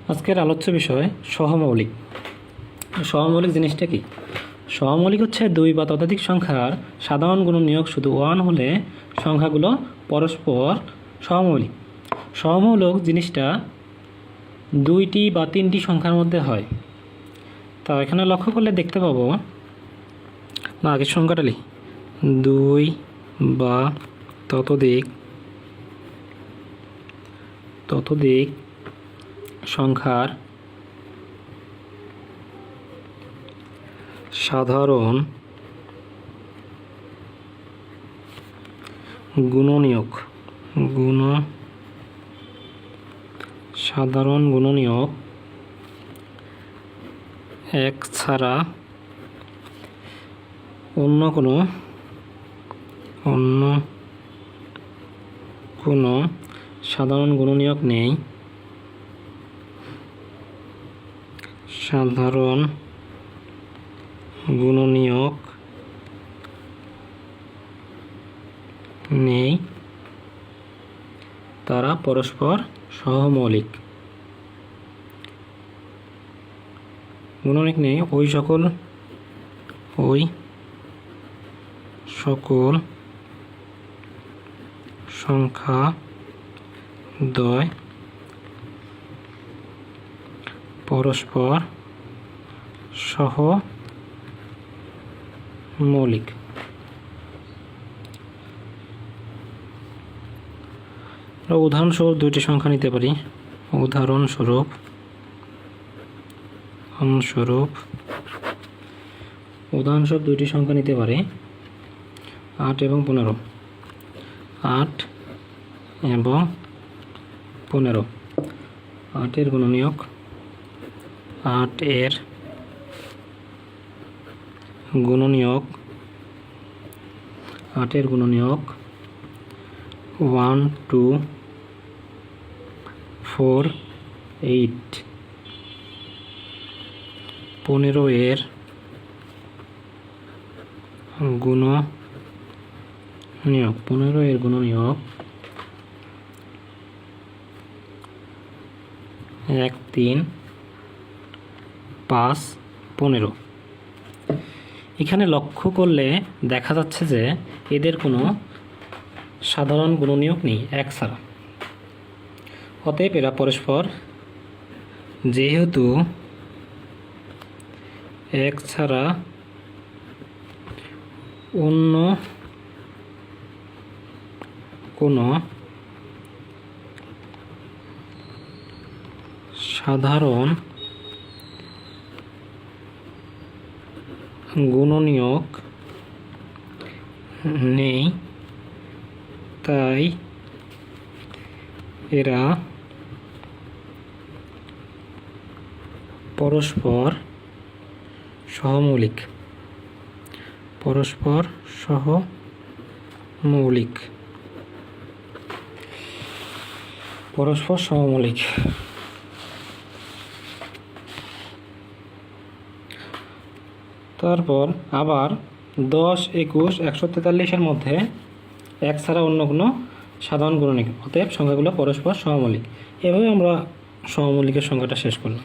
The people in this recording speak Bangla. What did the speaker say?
আজকের আলোচ্য বিষয় সহমৌলিক। সহমৌলিক জিনিসটা কি? সহমৌলিক হচ্ছে দুই বা ততোধিক সংখ্যার সাধারণ গুণনীয়ক শুধু 1 হলে সংখ্যাগুলো পরস্পর সহমৌলিক। সহমৌলিক জিনিসটা দুইটি বা তিনটি সংখ্যার মধ্যে হয়। তা এখানে লক্ষ্য করলে দেখতে পাবো, না আগের সংখ্যাটা লিখি, দুই বা ততোধিক সংখ্যার সাধারণ গুণনীয়ক এক ছাড়া অন্য কোনো সাধারণ গুণনীয়ক নেই। সাধারণ গুণনীয়ক নেই, তারা পরস্পর সহমৌলিক। গুণনীয়ক নেই ওই সকল সংখ্যা দ্বয় পরস্পর সহমৌলিক। উদাহরণস্বরূপ দুইটি সংখ্যা নিতে পারি। উদাহরণস্বরূপ 2টি সংখ্যা নিতে পারি, 8 এবং 15। 8 এবং 15। 8 এর গুণনীয়ক 1 2 4 8। 15 এর গুণনীয়ক 1 3 5 15। এখানে লক্ষ্য করলে দেখা যাচ্ছে যে এদের কোনো সাধারণ গুণনীয়ক নেই এক ছাড়া। অতএব এরা পরস্পর, যেহেতু এক ছাড়া অন্য কোনো সাধারণ গুণনীয়ক নেই, তাই এরা পরস্পর সহমৌলিক। তারপর আবার 10, 21, 143-এর মধ্যে এক ছাড়া অন্য কোনো সাধারণ গুণনীয়ক, অতএব সংখ্যাগুলো পরস্পর সহমৌলিক। এভাবে আমরা সহমৌলিকের সংখ্যাটা শেষ করলাম।